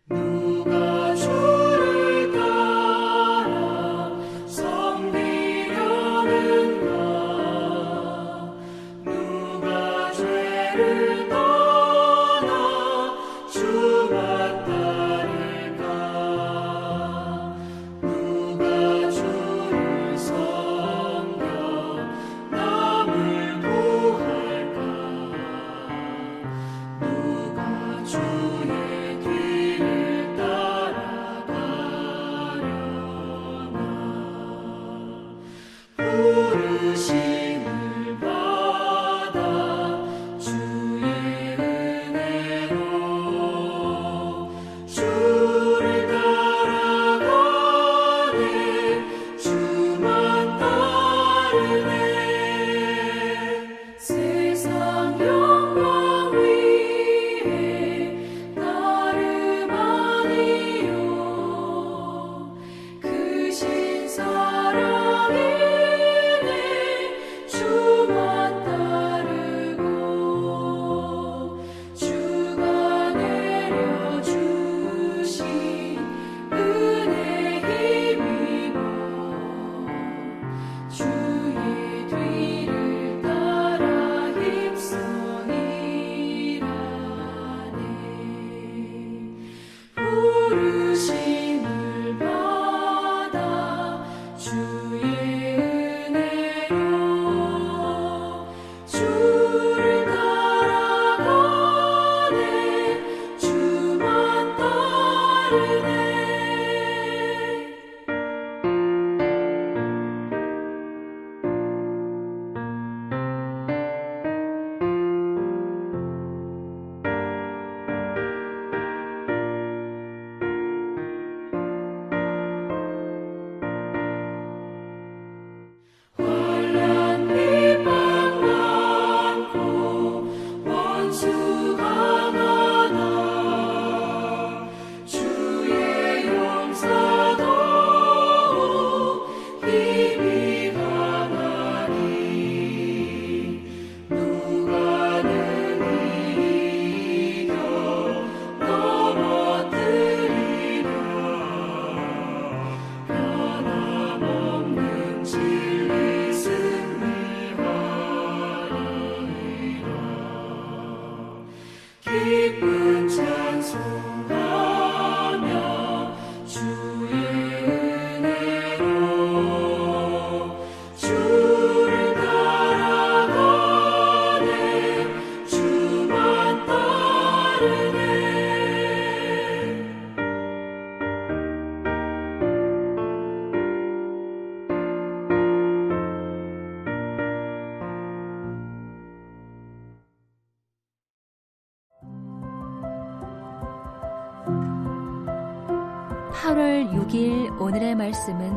누가 주를 따라 섬기려는가? 누가 죄를 떠나 주만 따를까? 누가 주를 섬겨 남을 구할까? 누가 주의 뒤를 따라가려나? 부르심을 받아 주의 은혜로 주를 따라가네. 주만 따르네. 세상 영광 위에 나름 아니요 크신 사랑이네. 주만 따르고 주가 내려주신 은혜 힘입어 주의 뒤를 따라 힘써 일하네. 부르심을 받아 주의 은혜로 주를 따라가네. 주만 따르네. 환난 비방 많고 원수 강하나 주의 용사도 힘이 강하니 누가 능히 이겨 넘어뜨리랴. 변함없는 진리 승리하리라. 기쁜 찬송하며 주의 은혜로 주를 따라가네. 주만 따르네. (8월 6일) 오늘의 말씀은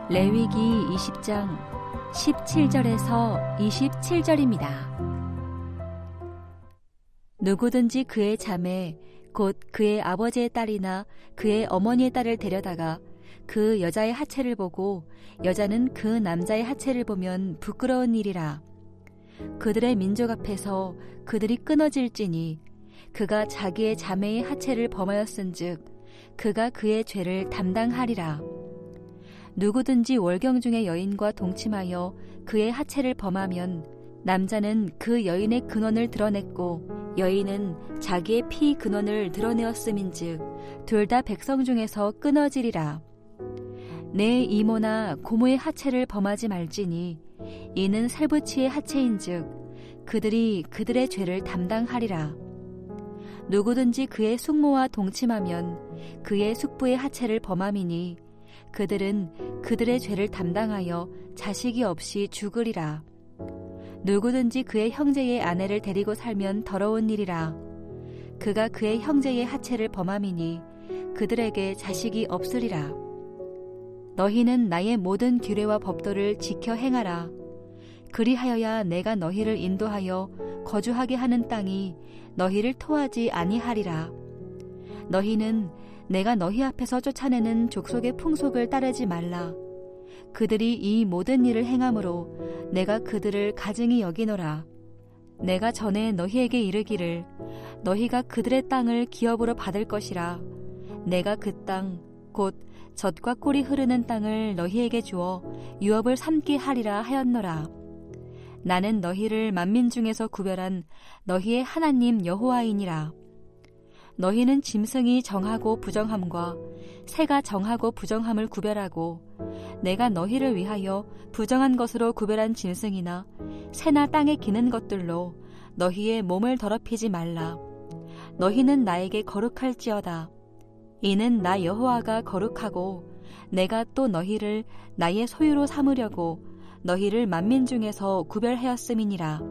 레위기 20장 17절에서 27절입니다. 누구든지 그의 자매 곧 그의 아버지의 딸이나 그의 어머니의 딸을 데려다가 그 여자의 하체를 보고 여자는 그 남자의 하체를 보면 부끄러운 일이라. 그들의 민족 앞에서 그들이 끊어질지니 그가 자기의 자매의 하체를 범하였은즉 그가 그의 죄를 담당하리라. 누구든지 월경 중의 여인과 동침하여 그의 하체를 범하면 남자는 그 여인의 근원을 드러냈고 여인은 자기의 피 근원을 드러내었음인즉 둘 다 백성 중에서 끊어지리라. 내 이모나 고모의 하체를 범하지 말지니 이는 살부치의 하체인즉 그들이 그들의 죄를 담당하리라. 누구든지 그의 숙모와 동침하면 그의 숙부의 하체를 범함이니 그들은 그들의 죄를 담당하여 자식이 없이 죽으리라. 누구든지 그의 형제의 아내를 데리고 살면 더러운 일이라. 그가 그의 형제의 하체를 범함이니 그들에게 자식이 없으리라. 너희는 나의 모든 규례와 법도를 지켜 행하라. 그리하여야 내가 너희를 인도하여 거주하게 하는 땅이 너희를 토하지 아니하리라. 너희는 내가 너희 앞에서 쫓아내는 족속의 풍속을 따르지 말라. 그들이 이 모든 일을 행함으로 내가 그들을 가증히 여기노라. 내가 전에 너희에게 이르기를 너희가 그들의 땅을 기업으로 받을 것이라. 내가 그 땅 곧 젖과 꿀이 흐르는 땅을 너희에게 주어 유업을 삼게 하리라 하였노라. 나는 너희를 만민 중에서 구별한 너희의 하나님 여호와이니라. 너희는 짐승이 정하고 부정함과 새가 정하고 부정함을 구별하고 내가 너희를 위하여 부정한 것으로 구별한 짐승이나 새나 땅에 기는 것들로 너희의 몸을 더럽히지 말라. 너희는 나에게 거룩할지어다. 이는 나 여호와가 거룩하고 내가 또 너희를 나의 소유로 삼으려고 너희를 만민 중에서 구별하였음이니라.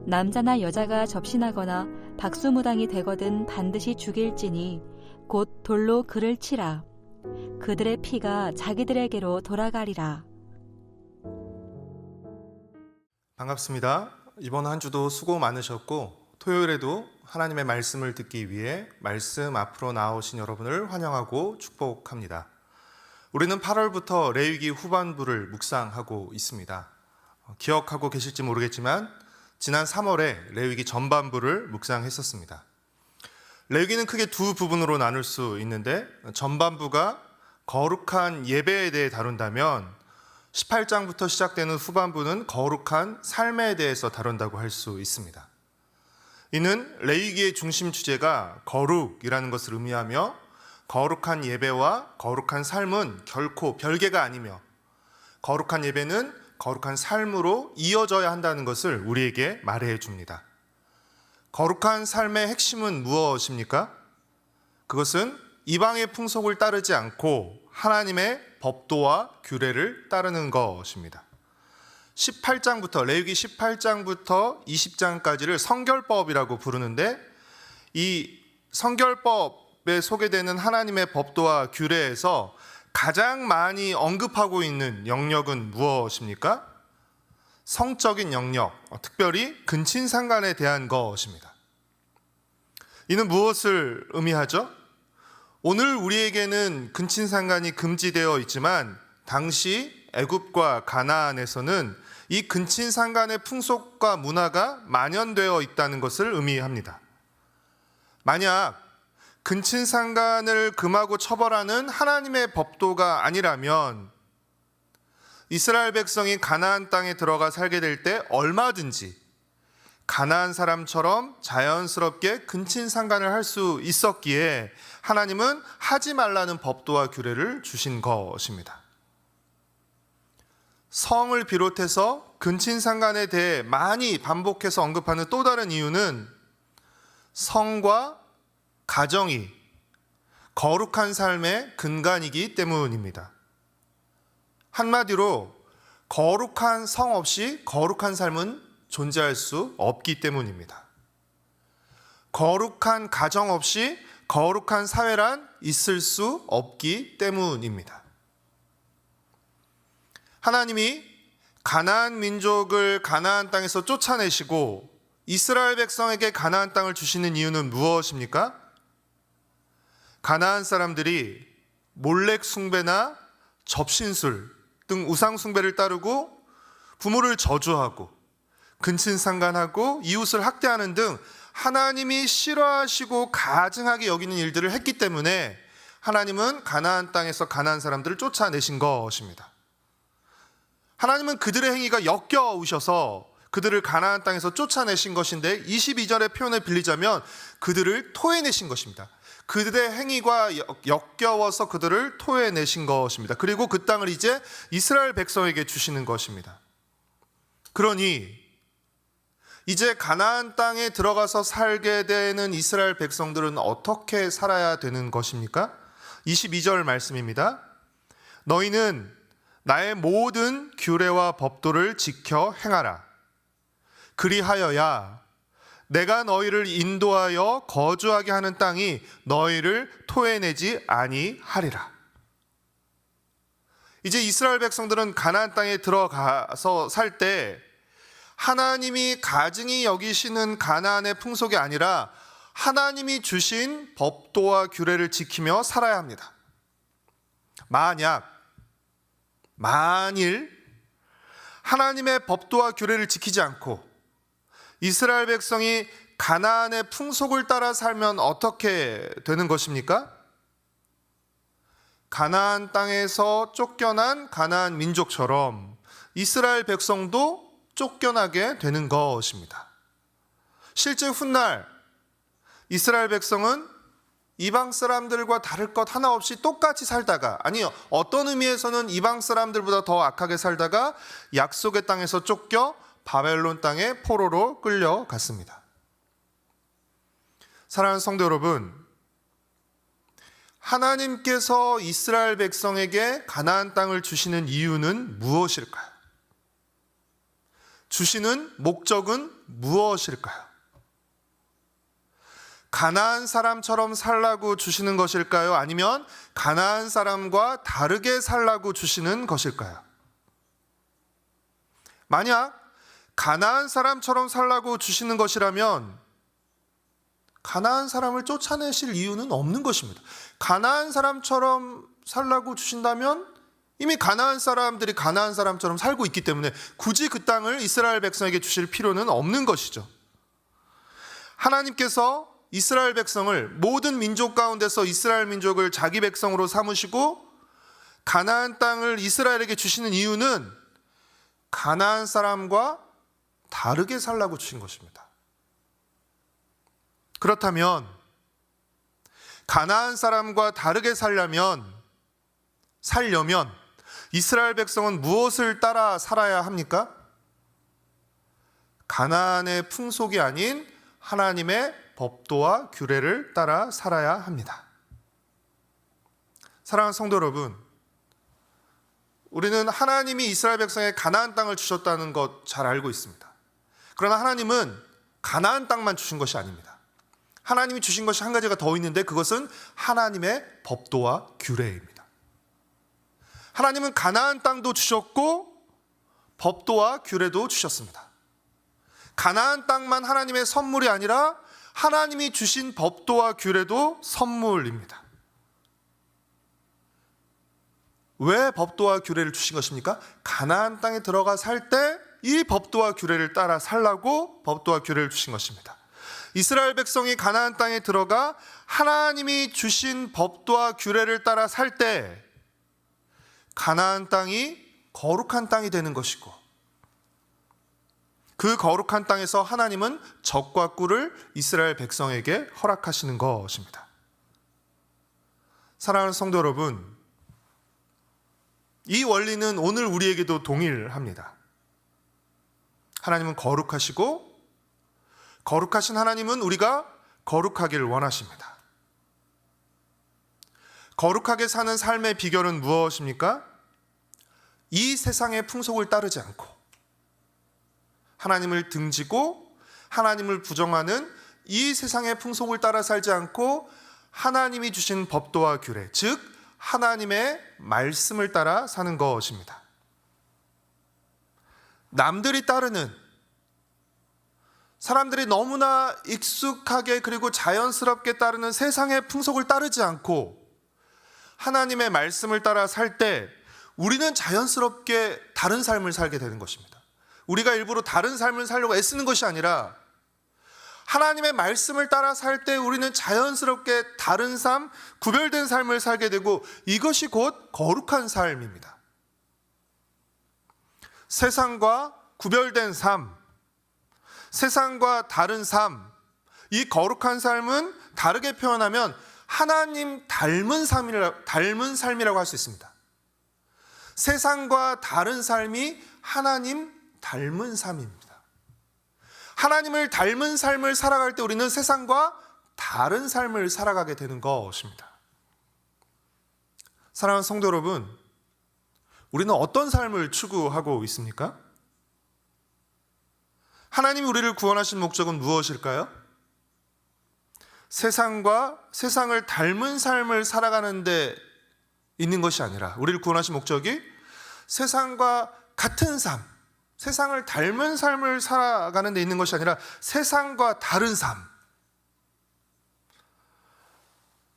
남자나 여자가 접신하거나 박수무당이 되거든 반드시 죽일지니 곧 돌로 그를 치라. 그들의 피가 자기들에게로 돌아가리라. 반갑습니다. 이번 한 주도 수고 많으셨고 토요일에도 하나님의 말씀을 듣기 위해 말씀 앞으로 나오신 여러분을 환영하고 축복합니다. 우리는 8월부터 레위기 후반부를 묵상하고 있습니다. 기억하고 계실지 모르겠지만 지난 3월에 레위기 전반부를 묵상했었습니다. 레위기는 크게 두 부분으로 나눌 수 있는데 전반부가 거룩한 예배에 대해 다룬다면 18장부터 시작되는 후반부는 거룩한 삶에 대해서 다룬다고 할 수 있습니다. 이는 레위기의 중심 주제가 거룩이라는 것을 의미하며 거룩한 예배와 거룩한 삶은 결코 별개가 아니며 거룩한 예배는 거룩한 삶으로 이어져야 한다는 것을 우리에게 말해 줍니다. 거룩한 삶의 핵심은 무엇입니까? 그것은 이방의 풍속을 따르지 않고 하나님의 법도와 규례를 따르는 것입니다. 18장부터 레위기 18장부터 20장까지를 성결법이라고 부르는데 이 성결법에 소개되는 하나님의 법도와 규례에서 가장 많이 언급하고 있는 영역은 무엇입니까? 성적인 영역, 특별히 근친상간에 대한 것입니다. 이는 무엇을 의미하죠? 오늘 우리에게는 근친상간이 금지되어 있지만 당시 애굽과 가나안에서는 이 근친상간의 풍속과 문화가 만연되어 있다는 것을 의미합니다. 만약 근친상간을 금하고 처벌하는 하나님의 법도가 아니라면 이스라엘 백성이 가나안 땅에 들어가 살게 될 때 얼마든지 가나안 사람처럼 자연스럽게 근친상간을 할 수 있었기에 하나님은 하지 말라는 법도와 규례를 주신 것입니다. 성을 비롯해서 근친상간에 대해 많이 반복해서 언급하는 또 다른 이유는 성과 가정이 거룩한 삶의 근간이기 때문입니다. 한마디로 거룩한 성 없이 거룩한 삶은 존재할 수 없기 때문입니다. 거룩한 가정 없이 거룩한 사회란 있을 수 없기 때문입니다. 하나님이 가나안 민족을 가나안 땅에서 쫓아내시고 이스라엘 백성에게 가나안 땅을 주시는 이유는 무엇입니까? 가나안 사람들이 몰렉 숭배나 접신술 등 우상 숭배를 따르고 부모를 저주하고 근친상간하고 이웃을 학대하는 등 하나님이 싫어하시고 가증하게 여기는 일들을 했기 때문에 하나님은 가나안 땅에서 가나안 사람들을 쫓아내신 것입니다. 하나님은 그들의 행위가 역겨우셔서 그들을 가나안 땅에서 쫓아내신 것인데 22절의 표현을 빌리자면 그들을 토해내신 것입니다. 그들의 행위가 역겨워서 그들을 토해내신 것입니다. 그리고 그 땅을 이제 이스라엘 백성에게 주시는 것입니다. 그러니 이제 가나안 땅에 들어가서 살게 되는 이스라엘 백성들은 어떻게 살아야 되는 것입니까? 22절 말씀입니다. 너희는 나의 모든 규례와 법도를 지켜 행하라. 그리하여야 내가 너희를 인도하여 거주하게 하는 땅이 너희를 토해내지 아니하리라. 이제 이스라엘 백성들은 가나안 땅에 들어가서 살 때 하나님이 가증히 여기시는 가나안의 풍속이 아니라 하나님이 주신 법도와 규례를 지키며 살아야 합니다. 만일 하나님의 법도와 규례를 지키지 않고 이스라엘 백성이 가나안의 풍속을 따라 살면 어떻게 되는 것입니까? 가나안 땅에서 쫓겨난 가나안 민족처럼 이스라엘 백성도 쫓겨나게 되는 것입니다. 실제 훗날 이스라엘 백성은 이방 사람들과 다를 것 하나 없이 똑같이 살다가, 아니요, 어떤 의미에서는 이방 사람들보다 더 악하게 살다가 약속의 땅에서 쫓겨 바벨론 땅에 포로로 끌려갔습니다. 사랑하는 성도 여러분, 하나님께서 이스라엘 백성에게 가나안 땅을 주시는 이유는 무엇일까요? 주시는 목적은 무엇일까요? 가나안 사람처럼 살라고 주시는 것일까요? 아니면 가나안 사람과 다르게 살라고 주시는 것일까요? 만약 가나안 사람처럼 살라고 주시는 것이라면 가나안 사람을 쫓아내실 이유는 없는 것입니다. 가나안 사람처럼 살라고 주신다면 이미 가나안 사람들이 가나안 사람처럼 살고 있기 때문에 굳이 그 땅을 이스라엘 백성에게 주실 필요는 없는 것이죠. 하나님께서 이스라엘 백성을, 모든 민족 가운데서 이스라엘 민족을 자기 백성으로 삼으시고 가나안 땅을 이스라엘에게 주시는 이유는 가나안 사람과 다르게 살라고 주신 것입니다. 그렇다면 가나안 사람과 다르게 살려면 이스라엘 백성은 무엇을 따라 살아야 합니까? 가나안의 풍속이 아닌 하나님의 법도와 규례를 따라 살아야 합니다. 사랑하는 성도 여러분, 우리는 하나님이 이스라엘 백성에 가나안 땅을 주셨다는 것 잘 알고 있습니다. 그러나 하나님은 가나안 땅만 주신 것이 아닙니다. 하나님이 주신 것이 한 가지가 더 있는데 그것은 하나님의 법도와 규례입니다. 하나님은 가나안 땅도 주셨고 법도와 규례도 주셨습니다. 가나안 땅만 하나님의 선물이 아니라 하나님이 주신 법도와 규례도 선물입니다. 왜 법도와 규례를 주신 것입니까? 가나안 땅에 들어가 살 때 이 법도와 규례를 따라 살라고 법도와 규례를 주신 것입니다. 이스라엘 백성이 가나안 땅에 들어가 하나님이 주신 법도와 규례를 따라 살 때 가나안 땅이 거룩한 땅이 되는 것이고, 그 거룩한 땅에서 하나님은 젖과 꿀을 이스라엘 백성에게 허락하시는 것입니다. 사랑하는 성도 여러분, 이 원리는 오늘 우리에게도 동일합니다. 하나님은 거룩하시고 거룩하신 하나님은 우리가 거룩하기를 원하십니다. 거룩하게 사는 삶의 비결은 무엇입니까? 이 세상의 풍속을 따르지 않고 하나님을 등지고 하나님을 부정하는 이 세상의 풍속을 따라 살지 않고 하나님이 주신 법도와 규례, 즉 하나님의 말씀을 따라 사는 것입니다. 남들이 따르는, 사람들이 너무나 익숙하게 그리고 자연스럽게 따르는 세상의 풍속을 따르지 않고 하나님의 말씀을 따라 살 때 우리는 자연스럽게 다른 삶을 살게 되는 것입니다. 우리가 일부러 다른 삶을 살려고 애쓰는 것이 아니라 하나님의 말씀을 따라 살 때 우리는 자연스럽게 다른 삶, 구별된 삶을 살게 되고 이것이 곧 거룩한 삶입니다. 세상과 구별된 삶, 세상과 다른 삶, 이 거룩한 삶은 다르게 표현하면 하나님 닮은 삶이라고 할 수 있습니다. 세상과 다른 삶이 하나님 닮은 삶입니다. 하나님을 닮은 삶을 살아갈 때 우리는 세상과 다른 삶을 살아가게 되는 것입니다. 사랑하는 성도 여러분, 우리는 어떤 삶을 추구하고 있습니까? 하나님이 우리를 구원하신 목적은 무엇일까요? 세상을 닮은 삶을 살아가는 데 있는 것이 아니라 우리를 구원하신 목적이 세상과 같은 삶, 세상을 닮은 삶을 살아가는 데 있는 것이 아니라 세상과 다른 삶,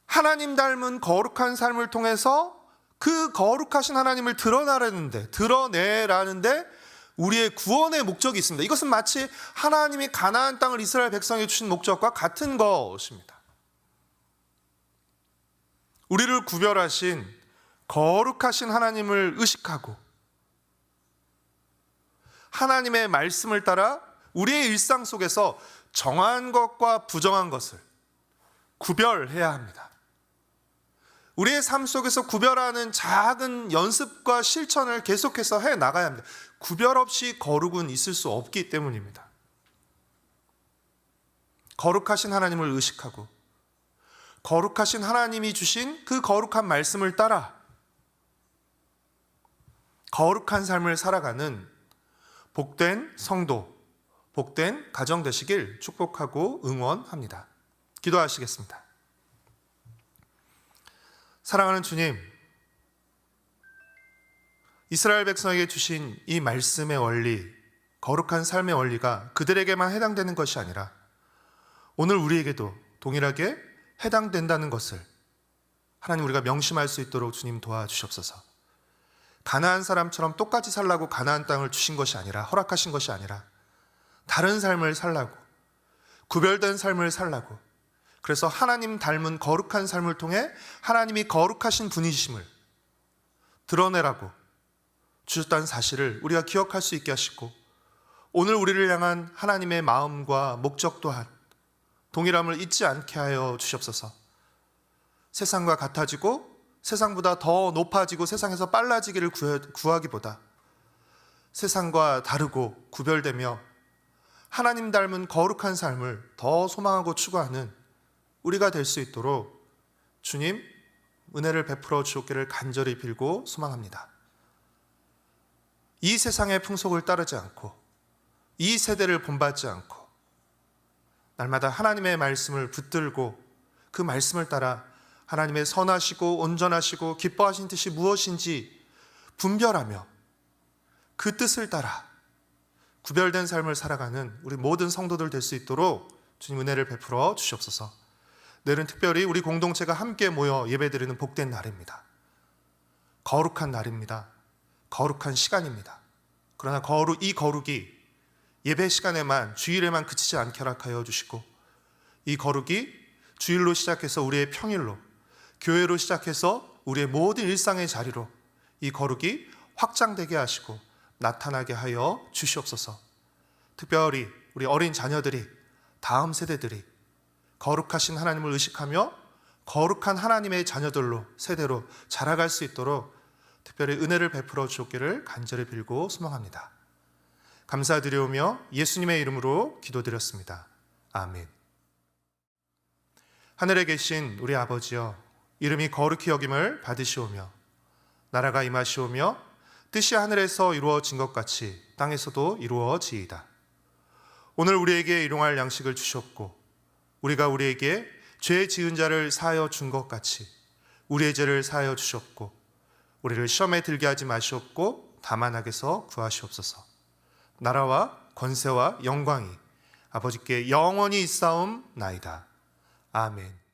하나님 닮은 거룩한 삶을 통해서 그 거룩하신 하나님을 드러내라는데 우리의 구원의 목적이 있습니다. 이것은 마치 하나님이 가나안 땅을 이스라엘 백성에게 주신 목적과 같은 것입니다. 우리를 구별하신 거룩하신 하나님을 의식하고 하나님의 말씀을 따라 우리의 일상 속에서 정한 것과 부정한 것을 구별해야 합니다. 우리의 삶 속에서 구별하는 작은 연습과 실천을 계속해서 해 나가야 합니다. 구별 없이 거룩은 있을 수 없기 때문입니다. 거룩하신 하나님을 의식하고 거룩하신 하나님이 주신 그 거룩한 말씀을 따라 거룩한 삶을 살아가는 복된 성도, 복된 가정 되시길 축복하고 응원합니다. 기도하시겠습니다. 사랑하는 주님, 이스라엘 백성에게 주신 이 말씀의 원리, 거룩한 삶의 원리가 그들에게만 해당되는 것이 아니라 오늘 우리에게도 동일하게 해당된다는 것을 하나님 우리가 명심할 수 있도록 주님 도와주시옵소서. 가나안 사람처럼 똑같이 살라고 가나안 땅을 주신 것이 아니라, 허락하신 것이 아니라 다른 삶을 살라고, 구별된 삶을 살라고, 그래서 하나님 닮은 거룩한 삶을 통해 하나님이 거룩하신 분이심을 드러내라고 주셨다는 사실을 우리가 기억할 수 있게 하시고, 오늘 우리를 향한 하나님의 마음과 목적 또한 동일함을 잊지 않게 하여 주시옵소서. 세상과 같아지고 세상보다 더 높아지고 세상에서 빨라지기를 구하기보다 세상과 다르고 구별되며 하나님 닮은 거룩한 삶을 더 소망하고 추구하는 우리가 될 수 있도록 주님 은혜를 베풀어 주옵기를 간절히 빌고 소망합니다. 이 세상의 풍속을 따르지 않고 이 세대를 본받지 않고 날마다 하나님의 말씀을 붙들고 그 말씀을 따라 하나님의 선하시고 온전하시고 기뻐하신 뜻이 무엇인지 분별하며 그 뜻을 따라 구별된 삶을 살아가는 우리 모든 성도들 될 수 있도록 주님 은혜를 베풀어 주시옵소서. 내일은 특별히 우리 공동체가 함께 모여 예배드리는 복된 날입니다. 거룩한 날입니다. 거룩한 시간입니다. 그러나 이 거룩이 예배 시간에만, 주일에만 그치지 않게 허락하여 주시고, 이 거룩이 주일로 시작해서 우리의 평일로, 교회로 시작해서 우리의 모든 일상의 자리로 이 거룩이 확장되게 하시고 나타나게 하여 주시옵소서. 특별히 우리 어린 자녀들이, 다음 세대들이 거룩하신 하나님을 의식하며 거룩한 하나님의 자녀들로, 세대로 자라갈 수 있도록 특별히 은혜를 베풀어 주옵기를 간절히 빌고 소망합니다. 감사드리오며 예수님의 이름으로 기도드렸습니다. 아멘. 하늘에 계신 우리 아버지여, 이름이 거룩히 여김을 받으시오며 나라가 임하시오며 뜻이 하늘에서 이루어진 것 같이 땅에서도 이루어지이다. 오늘 우리에게 일용할 양식을 주셨고 우리가 우리에게 죄 지은 자를 사하여 준 것 같이 우리의 죄를 사하여 주셨고 우리를 시험에 들게 하지 마시옵고 다만 악에서 구하시옵소서. 나라와 권세와 영광이 아버지께 영원히 있사옵나이다. 아멘.